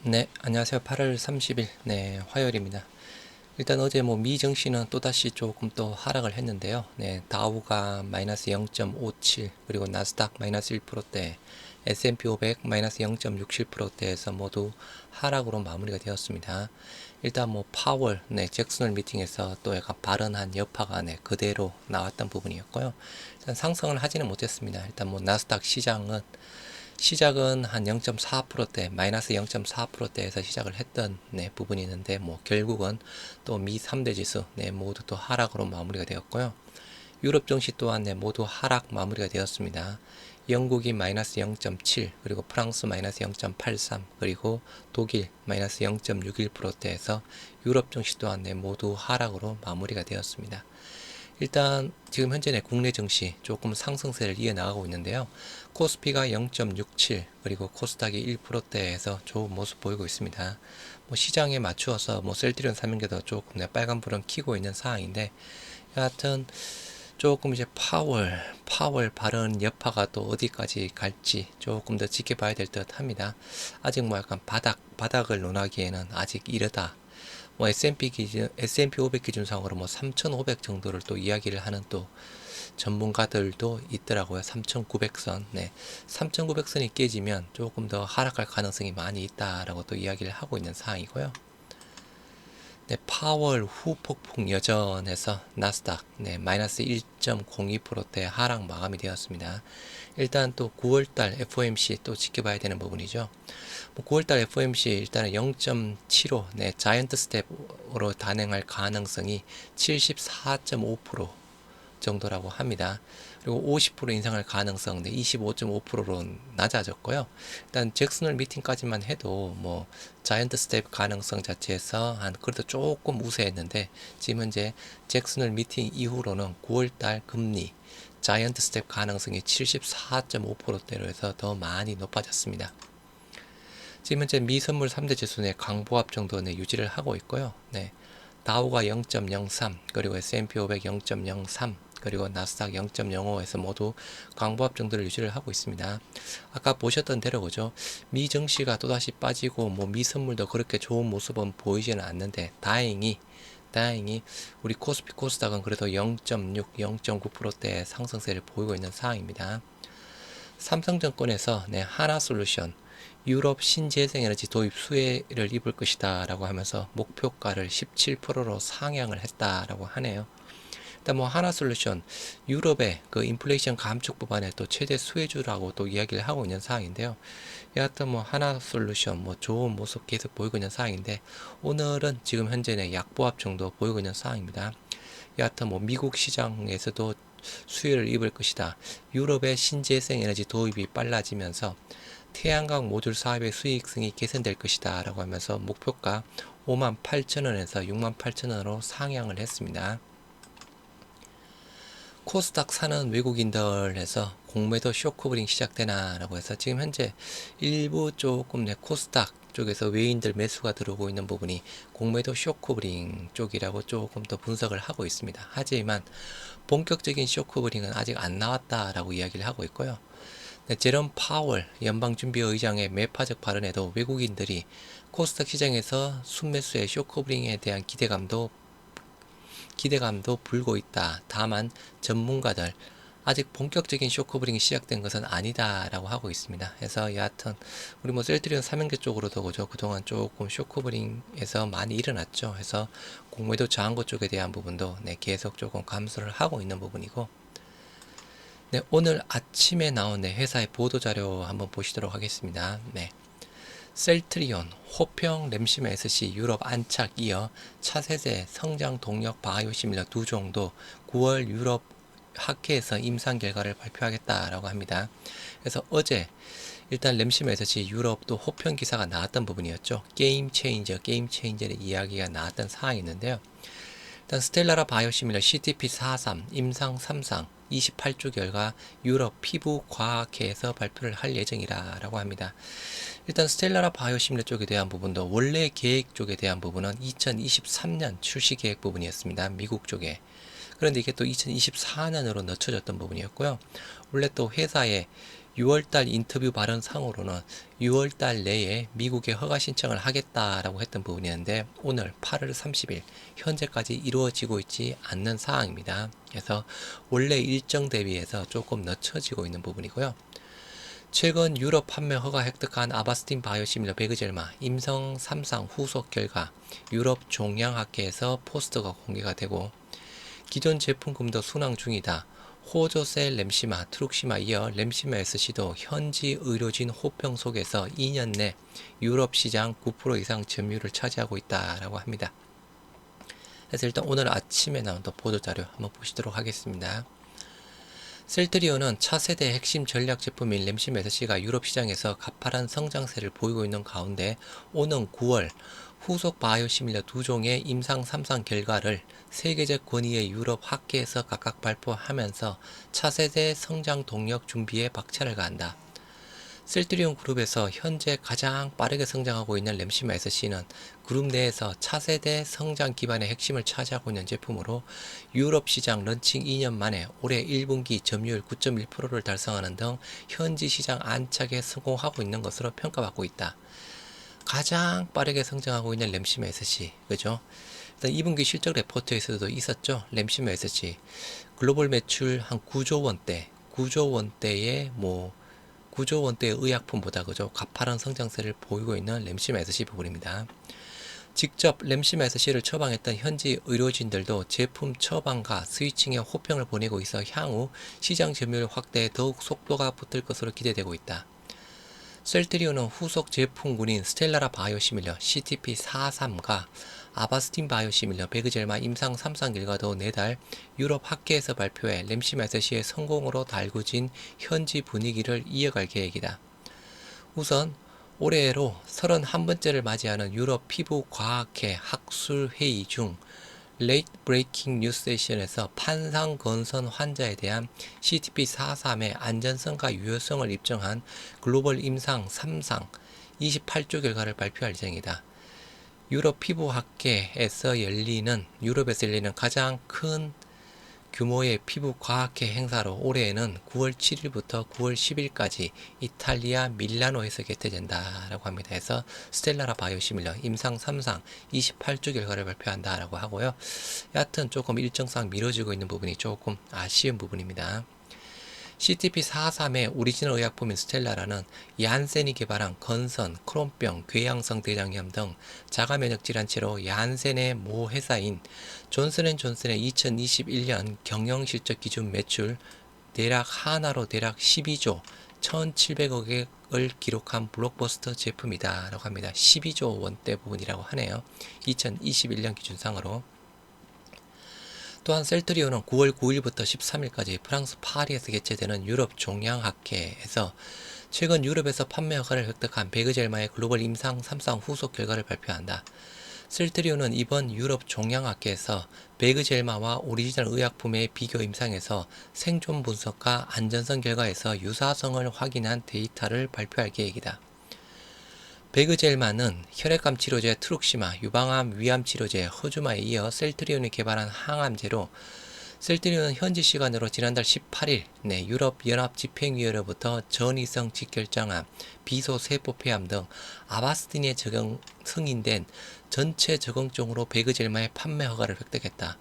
네, 안녕하세요. 8월 30일, 화요일입니다. 일단 어제 미 증시는 또다시 조금 또 하락을 했는데요. 다우가 마이너스 0.57, 그리고 나스닥 마이너스 1%대, S&P 500 마이너스 0.67%대에서 모두 하락으로 마무리가 되었습니다. 일단 파월, 잭슨홀 미팅에서 또 약간 발언한 여파가 그대로 나왔던 부분이었고요. 일단 상승을 하지는 못했습니다. 일단 나스닥 시작은 한 0.4%대, 마이너스 0.4%대에서 시작을 했던 부분이 있는데 결국은 또 미 3대 지수 모두 또 하락으로 마무리가 되었고요. 유럽 증시 또한 모두 하락 마무리가 되었습니다. 영국이 마이너스 0.7, 그리고 프랑스 마이너스 0.83, 그리고 독일 마이너스 0.61%대에서 유럽 증시 또한 모두 하락으로 마무리가 되었습니다. 일단 지금 현재 국내 증시 조금 상승세를 이어나가고 있는데요. 코스피가 0.67, 그리고 코스닥이 1%대에서 좋은 모습 보이고 있습니다. 시장에 맞추어서 셀트리온 삼인계도 조금 빨간불은 켜고 있는 상황인데, 여하튼 조금 이제 파월 발언 여파가 또 어디까지 갈지 조금 더 지켜봐야 될 듯 합니다. 아직 약간 바닥을 논하기에는 아직 이르다. S&P 500 기준상으로 3,500 정도를 또 이야기를 하는 또 전문가들도 있더라고요. 3,900선. 3,900선이 깨지면 조금 더 하락할 가능성이 많이 있다라고 또 이야기를 하고 있는 상황이고요. 파월 후폭풍 여전해서 나스닥 마이너스 1.02%대 하락 마감이 되었습니다. 일단 또 9월달 FOMC 또 지켜봐야 되는 부분이죠. 9월달 FOMC 일단은 0.75 자이언트 스텝으로 단행할 가능성이 74.5% 정도라고 합니다. 그리고 50% 인상할 가능성 25.5%로 낮아졌고요. 일단 잭슨홀 미팅까지만 해도 자이언트 스텝 가능성 자체에서 한 그래도 조금 우세했는데, 지금 현재 잭슨홀 미팅 이후로는 9월달 금리 자이언트 스텝 가능성이 74.5%대로 해서 더 많이 높아졌습니다. 지금 현재 미 선물 3대 지수 강보합 정도 유지를 하고 있고요. 다우가 0.03, 그리고 S&P 500 0.03, 그리고 나스닥 0.05에서 모두 강보합 정도를 유지를 하고 있습니다. 아까 보셨던 대로 그죠? 미 증시가 또다시 빠지고 미 선물도 그렇게 좋은 모습은 보이지는 않는데, 다행히 우리 코스피 코스닥은 그래도 0.6, 0.9%대 상승세를 보이고 있는 상황입니다. 삼성증권에서 하나솔루션 유럽 신재생에너지 도입 수혜를 입을 것이다 라고 하면서 목표가를 17%로 상향을 했다라고 하네요. 일단 하나솔루션 유럽의 그 인플레이션 감축 법안의 또 최대 수혜주라고 또 이야기를 하고 있는 상황인데요. 여하튼 하나솔루션 좋은 모습 계속 보이고 있는 상황인데, 오늘은 지금 현재는 약보합 정도 보이고 있는 상황입니다. 여하튼 미국 시장에서도 수혜를 입을 것이다. 유럽의 신재생 에너지 도입이 빨라지면서 태양광 모듈 사업의 수익성이 개선될 것이다 라고 하면서 목표가 58,000원에서 68,000원으로 상향을 했습니다. 코스닥 사는 외국인들에서 공매도 쇼커버링 시작되나 라고 해서 지금 현재 일부 조금 코스닥 쪽에서 외인들 매수가 들어오고 있는 부분이 공매도 쇼커버링 쪽이라고 조금 더 분석을 하고 있습니다. 하지만 본격적인 쇼커버링은 아직 안 나왔다라고 이야기를 하고 있고요. 제롬 파월 연방준비의장의 매파적 발언에도 외국인들이 코스닥 시장에서 순매수의 쇼커버링에 대한 기대감도 불고 있다. 다만 전문가들 아직 본격적인 쇼커버링이 시작된 것은 아니다라고 하고 있습니다. 그래서 여하튼 우리 셀트리온 삼형제 쪽으로도 그죠, 그동안 조금 쇼커버링에서 많이 일어났죠. 그래서 공매도 저항고 쪽에 대한 부분도 계속 조금 감소를 하고 있는 부분이고, 오늘 아침에 나온 회사의 보도자료 한번 보시도록 하겠습니다. 셀트리온, 호평, 램시마 SC, 유럽 안착 이어 차세대 성장 동력 바이오시밀러 두 종도 9월 유럽 학회에서 임상 결과를 발표하겠다라고 합니다. 그래서 어제 일단 램시마 SC 유럽도 호평 기사가 나왔던 부분이었죠. 게임 체인저의 이야기가 나왔던 사항이 있는데요. 일단 스텔라라 바이오시밀러 CTP43 임상 3상 28주 결과 유럽 피부과학회에서 발표를 할 예정이라고 합니다. 일단 스텔라라 바이오시밀러 쪽에 대한 부분도 원래 계획 쪽에 대한 부분은 2023년 출시 계획 부분이었습니다. 미국 쪽에. 그런데 이게 또 2024년으로 늦춰졌던 부분이었고요. 원래 또 회사의 6월달 인터뷰 발언 상으로는 6월달 내에 미국에 허가 신청을 하겠다라고 했던 부분이었는데 오늘 8월 30일 현재까지 이루어지고 있지 않는 사항입니다. 그래서 원래 일정 대비해서 조금 늦춰지고 있는 부분이고요. 최근 유럽 판매 허가 획득한 아바스틴 바이오시밀러 베그젤마 임상 3상 후속 결과 유럽 종양학회에서 포스터가 공개가 되고 기존 제품군도 순항 중이다. 호조셀 램시마, 트룩시마 이어 램시마 SC도 현지 의료진 호평 속에서 2년 내 유럽 시장 9% 이상 점유율을 차지하고 있다라고 합니다. 그래서 일단 오늘 아침에 나온 또 보도자료 한번 보시도록 하겠습니다. 셀트리온은 차세대 핵심 전략 제품인 램시마 SC가 유럽 시장에서 가파른 성장세를 보이고 있는 가운데 오는 9월 후속 바이오시밀러 2종의 임상 3상 결과를 세계적 권위의 유럽 학회에서 각각 발표하면서 차세대 성장 동력 준비에 박차를 가한다. 셀트리온 그룹에서 현재 가장 빠르게 성장하고 있는 램시마 SC는 그룹 내에서 차세대 성장 기반의 핵심을 차지하고 있는 제품으로 유럽 시장 런칭 2년 만에 올해 1분기 점유율 9.1%를 달성하는 등 현지 시장 안착에 성공하고 있는 것으로 평가받고 있다. 가장 빠르게 성장하고 있는 램시마 SC, 그죠? 일단 2분기 실적 레포트에서도 있었죠. 램시마 SC 글로벌 매출 한 9조 원대, 9조 원대의 9조 원대의 의약품보다 그죠? 가파른 성장세를 보이고 있는 램시마 SC 부분입니다. 직접 램시마 SC를 처방했던 현지 의료진들도 제품 처방과 스위칭에 호평을 보내고 있어 향후 시장 점유율 확대에 더욱 속도가 붙을 것으로 기대되고 있다. 셀트리온은 후속 제품군인 스텔라라 바이오시밀러 CTP43과 아바스틴 바이오시밀러 베그젤마 임상 3상 결과도 내달 유럽 학회에서 발표해 램시마 SC의 성공으로 달구진 현지 분위기를 이어갈 계획이다. 우선 올해로 31번째를 맞이하는 유럽 피부과학회 학술회의 중 레이트 브레이킹 뉴스 세션에서 판상건선 환자에 대한 CTP43의 안전성과 유효성을 입증한 글로벌 임상 3상 28조 결과를 발표할 예정이다. 유럽 피부학회에서 유럽에서 열리는 가장 큰 규모의 피부과학회 행사로 올해에는 9월 7일부터 9월 10일까지 이탈리아 밀라노에서 개최된다라고 합니다. 해서 스텔라라 바이오시밀러 임상 3상 28주 결과를 발표한다라고 하고요. 여하튼 조금 일정상 미뤄지고 있는 부분이 조금 아쉬운 부분입니다. CTP43의 오리지널 의약품인 스텔라라는 얀센이 개발한 건선, 크론병, 궤양성 대장염 등 자가면역 질환체로 얀센의 모 회사인 존슨앤존슨의 2021년 경영실적 기준 매출 대략 하나로 대략 12조 1,700억을 기록한 블록버스터 제품이다 라고 합니다. 12조 원대 부분이라고 하네요. 2021년 기준상으로. 또한 셀트리온은 9월 9일부터 13일까지 프랑스 파리에서 개최되는 유럽 종양학회에서 최근 유럽에서 판매 허가를 획득한 베그젤마의 글로벌 임상 3상 후속 결과를 발표한다. 셀트리온은 이번 유럽 종양학회에서 베그젤마와 오리지널 의약품의 비교 임상에서 생존 분석과 안전성 결과에서 유사성을 확인한 데이터를 발표할 계획이다. 베그젤마는 혈액암 치료제 트룩시마, 유방암 위암 치료제 허주마에 이어 셀트리온이 개발한 항암제로 셀트리온은 현지 시간으로 지난달 18일 유럽연합집행위원회로부터 전이성 직결장암, 비소세포폐암 등 아바스틴에 승인된 전체 적응종으로 베그젤마의 판매 허가를 획득했다.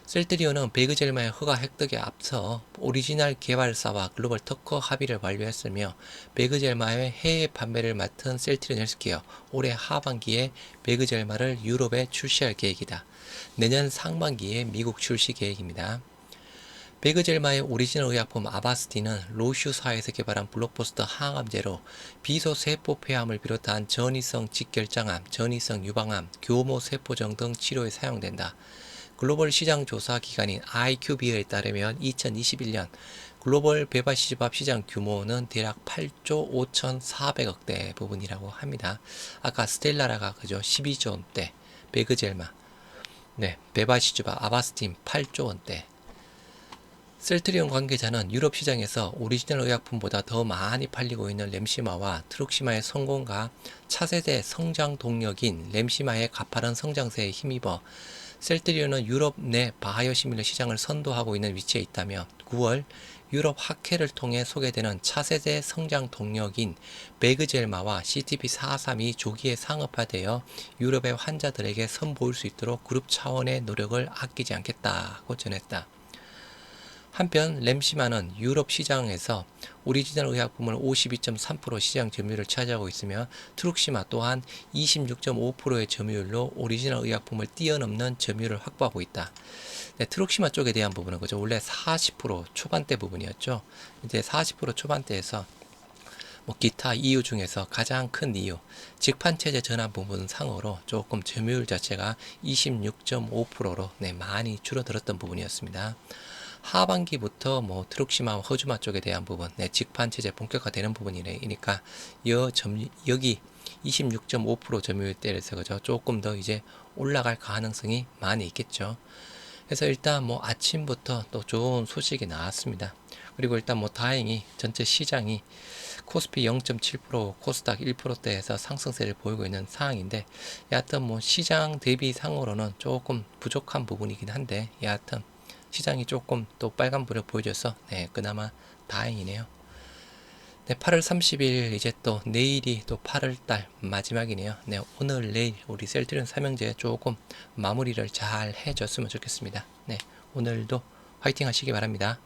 셀트리온은 베그젤마의 허가 획득에 앞서 오리지널 개발사와 글로벌 특허 합의를 완료했으며 베그젤마의 해외 판매를 맡은 셀트리온 헬스케어 올해 하반기에 베그젤마를 유럽에 출시할 계획이다. 내년 상반기에 미국 출시 계획입니다. 베그젤마의 오리지널 의약품 아바스틴은 로슈사에서 개발한 블록버스터 항암제로 비소세포폐암을 비롯한 전이성 직결장암, 전이성 유방암, 교모세포증 등 치료에 사용된다. 글로벌 시장 조사 기관인 IQVIA에 따르면 2021년 글로벌 베바시즈밥 시장 규모는 대략 8조 5,400억대 부분이라고 합니다. 아까 스텔라라가 그죠? 12조 원대, 베그젤마, 베바시즈밥, 아바스틴 8조 원대. 셀트리온 관계자는 유럽 시장에서 오리지널 의약품보다 더 많이 팔리고 있는 램시마와 트룩시마의 성공과 차세대 성장 동력인 램시마의 가파른 성장세에 힘입어 셀트리온은 유럽 내 바이오시밀러 시장을 선도하고 있는 위치에 있다며 9월 유럽 학회를 통해 소개되는 차세대 성장 동력인 베그젤마와 CTP432 조기에 상업화되어 유럽의 환자들에게 선보일 수 있도록 그룹 차원의 노력을 아끼지 않겠다고 전했다. 한편 램시마는 유럽 시장에서 오리지널 의약품을 52.3% 시장 점유율을 차지하고 있으며 트룩시마 또한 26.5%의 점유율로 오리지널 의약품을 뛰어넘는 점유율을 확보하고 있다. 네, 트룩시마 쪽에 대한 부분은 그죠. 원래 40% 초반대 부분이었죠. 이제 40% 초반대에서 뭐 기타 이유 중에서 가장 큰 이유, 직판 체제 전환 부분 상으로 조금 점유율 자체가 26.5%로 많이 줄어들었던 부분이었습니다. 하반기부터 뭐 트룩시마 허주마 쪽에 대한 부분, 직판 체제 본격화되는 부분이니까 여기 26.5% 점유율대에서 그죠 조금 더 이제 올라갈 가능성이 많이 있겠죠. 그래서 일단 뭐 아침부터 또 좋은 소식이 나왔습니다. 그리고 일단 뭐 다행히 전체 시장이 코스피 0.7%, 코스닥 1%대에서 상승세를 보이고 있는 상황인데, 여하튼 뭐 시장 대비 상으로는 조금 부족한 부분이긴 한데, 여하튼 시장이 조금 또 빨간불을 보여줘서 그나마 다행이네요. 8월 30일 이제 또 내일이 또 8월달 마지막이네요. 오늘 내일 우리 셀트리온 삼형제 조금 마무리를 잘 해줬으면 좋겠습니다. 오늘도 화이팅 하시기 바랍니다.